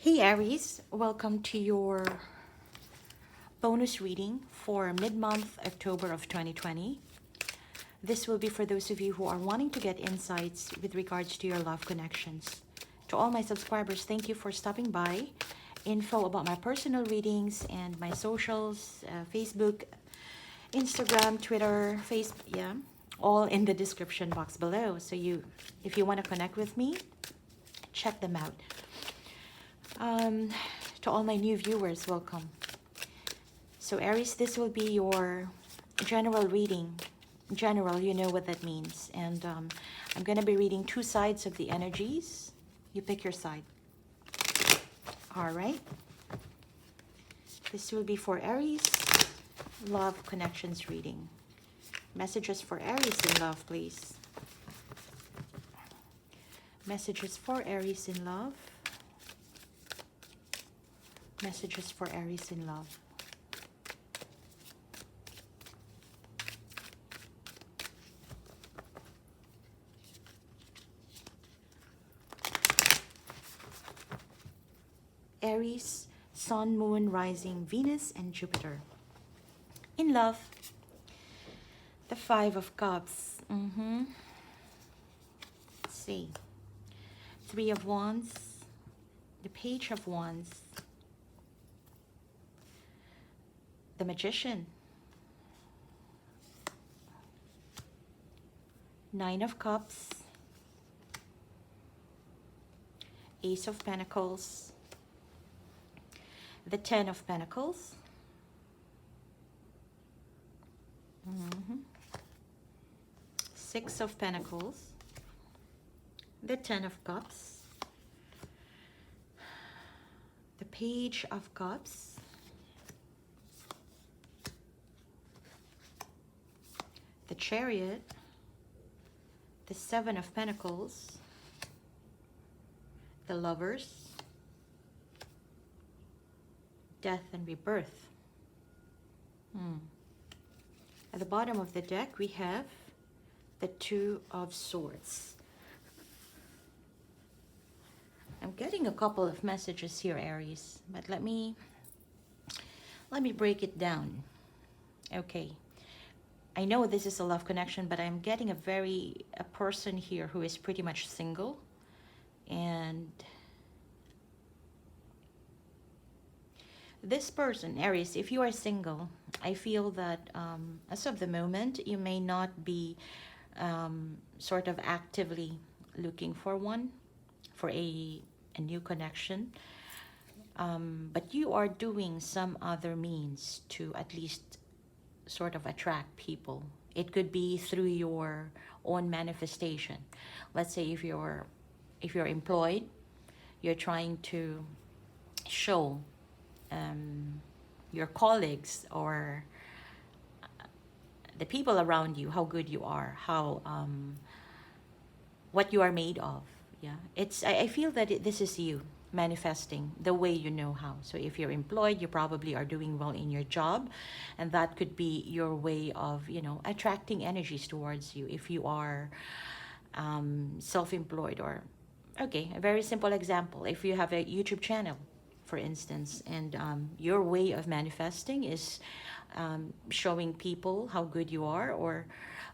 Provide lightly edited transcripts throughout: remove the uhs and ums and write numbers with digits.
Hey Aries, welcome to your bonus reading for mid-month October of 2020. This will be for those of you who are wanting to get insights with regards to your love connections. To all my subscribers, thank you for stopping by. Info about my personal readings and my socials, Facebook, Instagram, Twitter, all in the description box below. So if you want to connect with me, check them out. To all my new viewers, welcome. So Aries, this will be your general reading. General, you know what that means. And I'm going to be reading two sides of the energies. You pick your side. All right. This will be for Aries, love connections reading. Messages for Aries in love, please. Messages for Aries in love. Messages for Aries in love. Aries, Sun, Moon, Rising, Venus, and Jupiter. In love, the Five of Cups. Let's see. Three of Wands, the Page of Wands, the Magician, Nine of Cups, Ace of Pentacles, the Ten of Pentacles, Six of Pentacles, the Ten of Cups, the Page of Cups, the Chariot, the Seven of Pentacles, the Lovers, Death and Rebirth. At the bottom of the deck, we have the Two of Swords. I'm getting a couple of messages here, Aries, but let me break it down. Okay. I know this is a love connection, but I'm getting a person here who is pretty much single. And this person, Aries, if you are single, I feel that as of the moment, you may not be sort of actively looking for a new connection. But you are doing some other means to at least sort of attract people. It could be through your own manifestation. Let's say if you're employed, you're trying to show your colleagues or the people around you how good you are, how what you are made of. Yeah, I feel that this is you manifesting the way you know how. So if you're employed, you probably are doing well in your job, and that could be your way of, attracting energies towards you. If you are self-employed, or okay, a very simple example, if you have a YouTube channel, for instance, and your way of manifesting is showing people how good you are.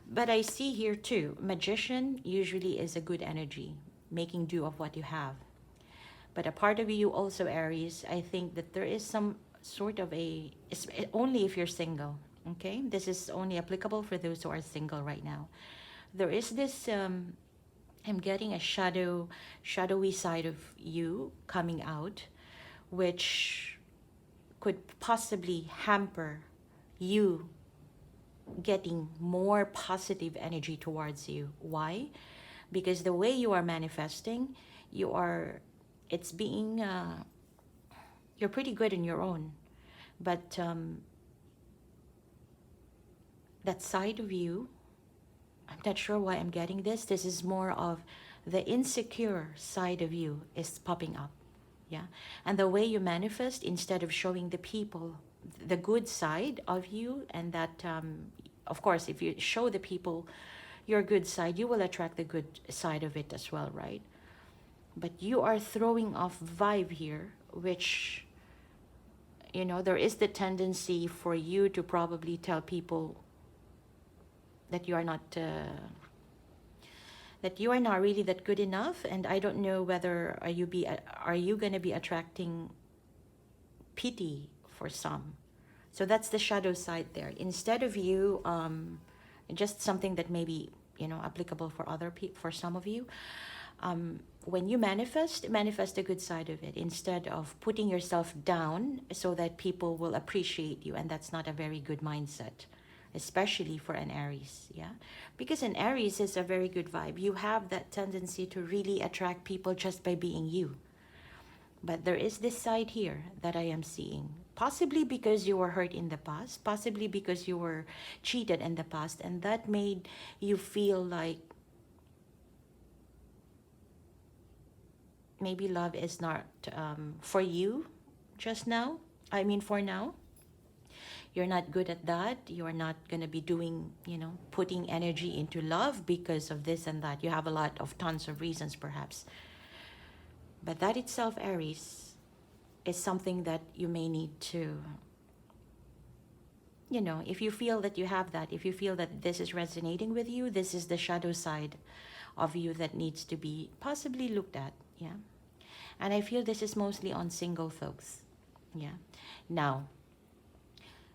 But I see here too, Magician usually is a good energy, making do of what you have. But a part of you also, Aries, I think that there is some sort of only if you're single, okay? This is only applicable for those who are single right now. There is this, I'm getting a shadowy side of you coming out, which could possibly hamper you getting more positive energy towards you. Why? Because the way you are manifesting, it's being, you're pretty good on your own, but that side of you, I'm not sure why I'm getting this. This is more of the insecure side of you is popping up. Yeah. And the way you manifest, instead of showing the people the good side of you, and that, of course, if you show the people your good side, you will attract the good side of it as well, right? But you are throwing off vibe here which, you know, there is the tendency for you to probably tell people that you are not really that good enough. And I don't know whether are you going to be attracting pity for some. So that's the shadow side there. Instead of you, just something that may be, you know, applicable for other people, for some of you. When you manifest the good side of it instead of putting yourself down so that people will appreciate you. And that's not a very good mindset, especially for an Aries, yeah? Because an Aries is a very good vibe. You have that tendency to really attract people just by being you. But there is this side here that I am seeing. Possibly because you were hurt in the past, possibly because you were cheated in the past, and that made you feel like maybe love is not for you just now. I mean, for now. You're not good at that. You're not going to be doing, you know, putting energy into love because of this and that. You have a lot of tons of reasons perhaps. But that itself, Aries, is something that you may need to, you know, if you feel that you have that, if you feel that this is resonating with you, this is the shadow side of you that needs to be possibly looked at, yeah? And I feel this is mostly on single folks, yeah? Now,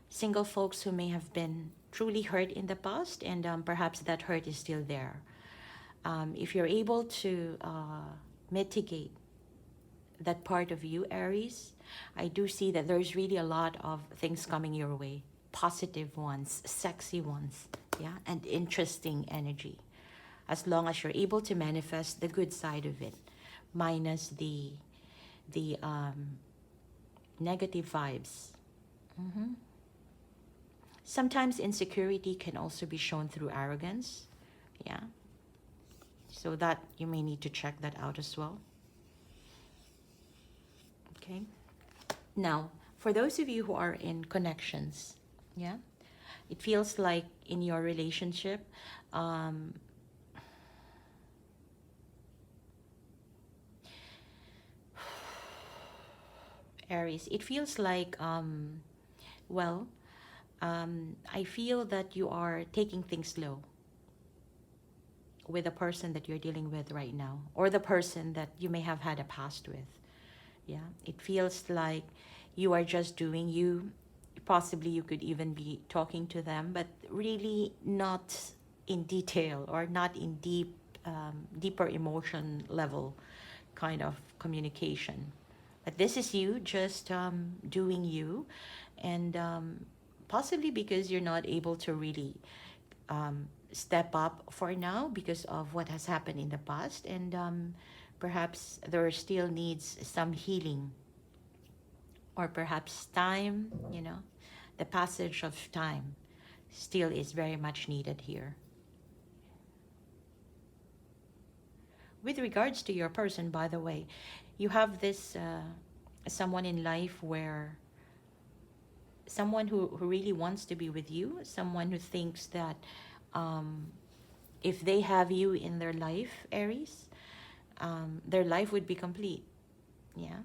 single folks who may have been truly hurt in the past, and perhaps that hurt is still there. If you're able to mitigate that part of you, Aries, I do see that there's really a lot of things coming your way. Positive ones, sexy ones, yeah, and interesting energy. As long as you're able to manifest the good side of it, minus the negative vibes. Sometimes insecurity can also be shown through arrogance, yeah. So that you may need to check that out as well. Okay. Now, for those of you who are in connections, yeah, it feels like in your relationship, Aries, it feels like, I feel that you are taking things slow with the person that you're dealing with right now, or the person that you may have had a past with. Yeah, it feels like you are just doing you. Possibly you could even be talking to them, but really not in detail or not in deeper emotion level kind of communication. But this is you just doing you, and possibly because you're not able to really step up for now because of what has happened in the past, and perhaps there still needs some healing, or perhaps time, you know, the passage of time still is very much needed here. With regards to your person, by the way, you have this someone in life where someone who really wants to be with you, someone who thinks that if they have you in their life, Aries, their life would be complete. Yeah.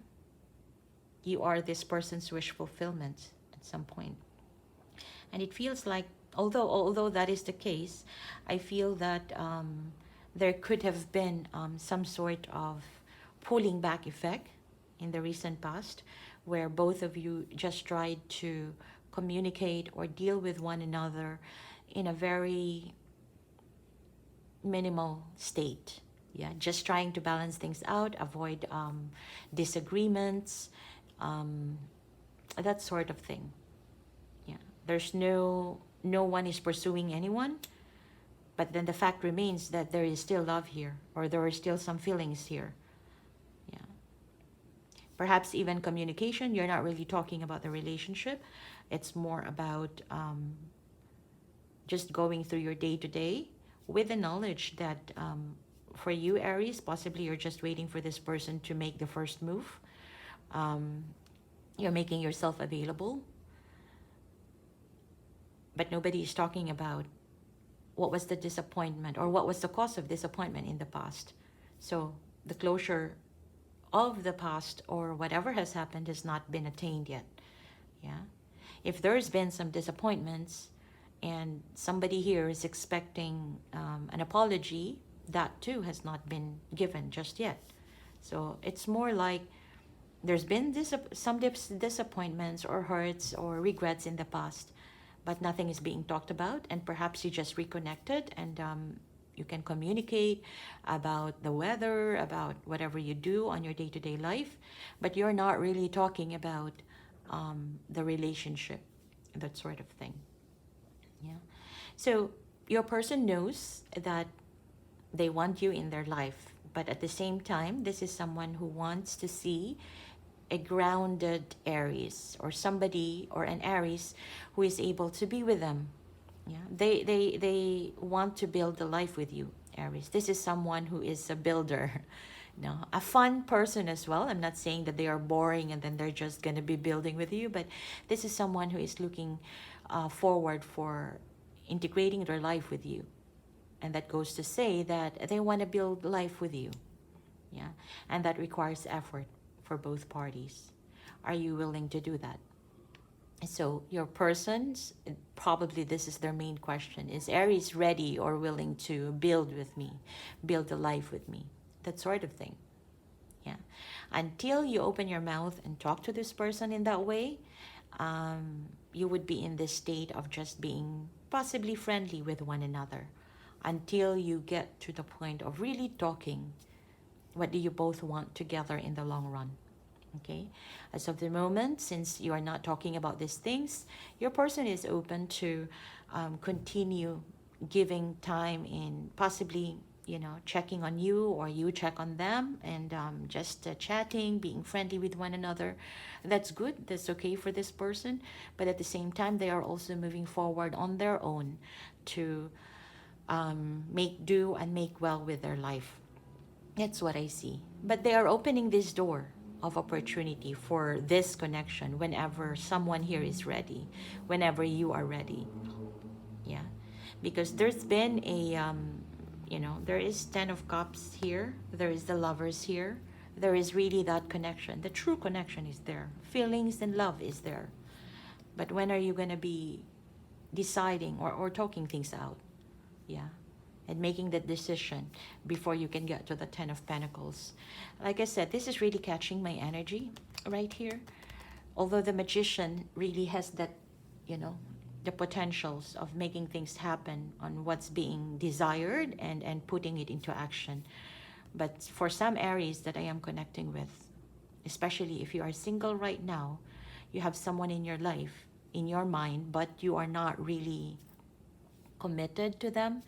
You are this person's wish fulfillment at some point. And it feels like, although that is the case, I feel that there could have been some sort of pulling back effect in the recent past, where both of you just tried to communicate or deal with one another in a very minimal state. Yeah, just trying to balance things out, avoid disagreements, that sort of thing. Yeah, there's no one is pursuing anyone, but then the fact remains that there is still love here, or there are still some feelings here. Yeah, perhaps even communication. You're not really talking about the relationship. It's more about just going through your day-to-day with the knowledge that for you, Aries, possibly you're just waiting for this person to make the first move. You're making yourself available, but nobody is talking about what was the disappointment or what was the cause of disappointment in the past. So the closure of the past or whatever has happened has not been attained yet. Yeah. If there's been some disappointments and somebody here is expecting an apology, that too has not been given just yet. So it's more like there's been some disappointments or hurts or regrets in the past, but nothing is being talked about, and perhaps you just reconnected and you can communicate about the weather, about whatever you do on your day-to-day life, but you're not really talking about the relationship, that sort of thing. Yeah. So your person knows that they want you in their life, but at the same time, this is someone who wants to see a grounded Aries, or somebody, or an Aries who is able to be with them. Yeah, they want to build a life with you, Aries. This is someone who is a builder. No, a fun person as well. I'm not saying that they are boring and then they're just going to be building with you, but this is someone who is looking forward for integrating their life with you. And that goes to say that they want to build life with you. Yeah, and that requires effort for both parties. Are you willing to do that? So your persons, probably this is their main question, is Aries ready or willing to build with me, build a life with me, that sort of thing. Yeah. Until you open your mouth and talk to this person in that way, you would be in this state of just being possibly friendly with one another until you get to the point of really talking. What do you both want together in the long run? Okay, as of the moment, since you are not talking about these things, your person is open to continue giving time in possibly, checking on you, or you check on them, and just chatting, being friendly with one another. That's good. That's okay for this person. But at the same time, they are also moving forward on their own to make do and make well with their life. That's what I see. But they are opening this door of opportunity for this connection whenever someone here is ready, whenever you are ready. Yeah. Because there's been a, there is 10 of Cups here. There is the Lovers here. There is really that connection. The true connection is there. Feelings and love is there. But when are you going to be deciding or talking things out? Yeah. And making that decision before you can get to the 10 of Pentacles. Like I said, this is really catching my energy right here. Although the Magician really has that, the potentials of making things happen on what's being desired and putting it into action. But for some Aries that I am connecting with, especially if you are single right now, you have someone in your life, in your mind, but you are not really committed to them.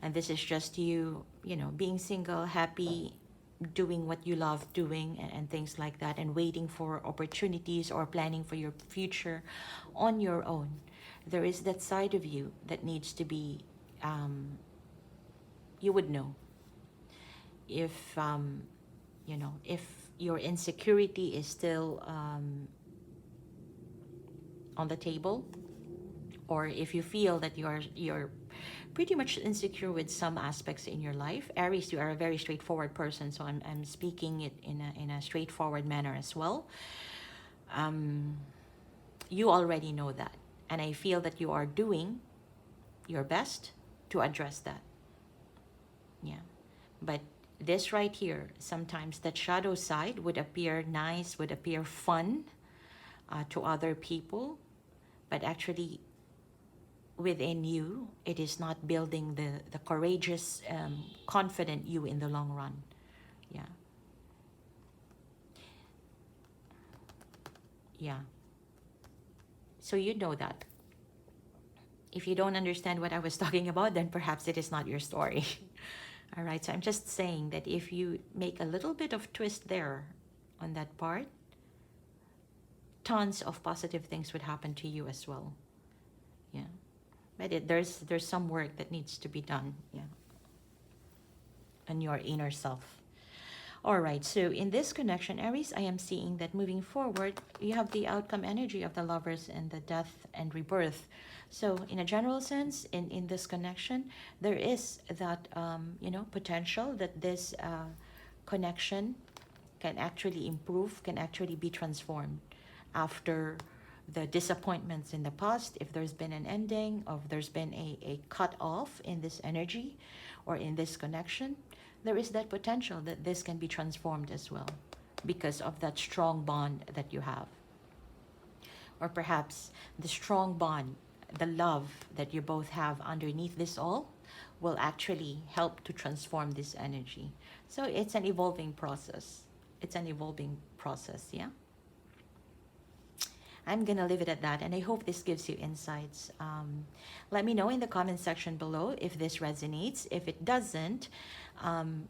And this is just you, being single, happy, doing what you love doing, and things like that, and waiting for opportunities or planning for your future on your own. There is that side of you that needs to be, you would know if, if your insecurity is still on the table, or if you feel that you're pretty much insecure with some aspects in your life. Aries, you are a very straightforward person, so I'm speaking it in a straightforward manner as well. You already know that, and I feel that you are doing your best to address that. Yeah, but this right here, sometimes that shadow side would appear nice, would appear fun to other people, but actually within you, it is not building the courageous, confident you in the long run. Yeah. Yeah. So you know that. If you don't understand what I was talking about, then perhaps it is not your story. All right, so I'm just saying that if you make a little bit of twist there on that part, tons of positive things would happen to you as well. Yeah. But there's some work that needs to be done, yeah, on your inner self. All right, so in this connection, Aries, I am seeing that moving forward, you have the outcome energy of the Lovers and the death and rebirth. So in a general sense, in this connection, there is that, potential that this connection can actually improve, can actually be transformed after the disappointments in the past. If there's been an ending, or if there's been a cut off in this energy or in this connection, there is that potential that this can be transformed as well because of that strong bond that you have. Or perhaps the strong bond, the love that you both have underneath this all will actually help to transform this energy. So it's an evolving process. It's an evolving process, yeah? I'm gonna leave it at that, and I hope this gives you insights. Let me know in the comment section below if this resonates. If it doesn't,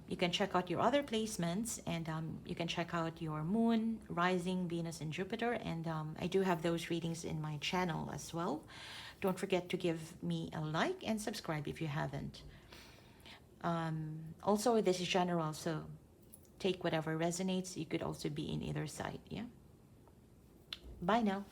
you can check out your other placements, and you can check out your moon, rising, Venus, and Jupiter, and I do have those readings in my channel as well. Don't forget to give me a like and subscribe if you haven't. Also, this is general, so take whatever resonates. You could also be in either side, yeah? Bye now.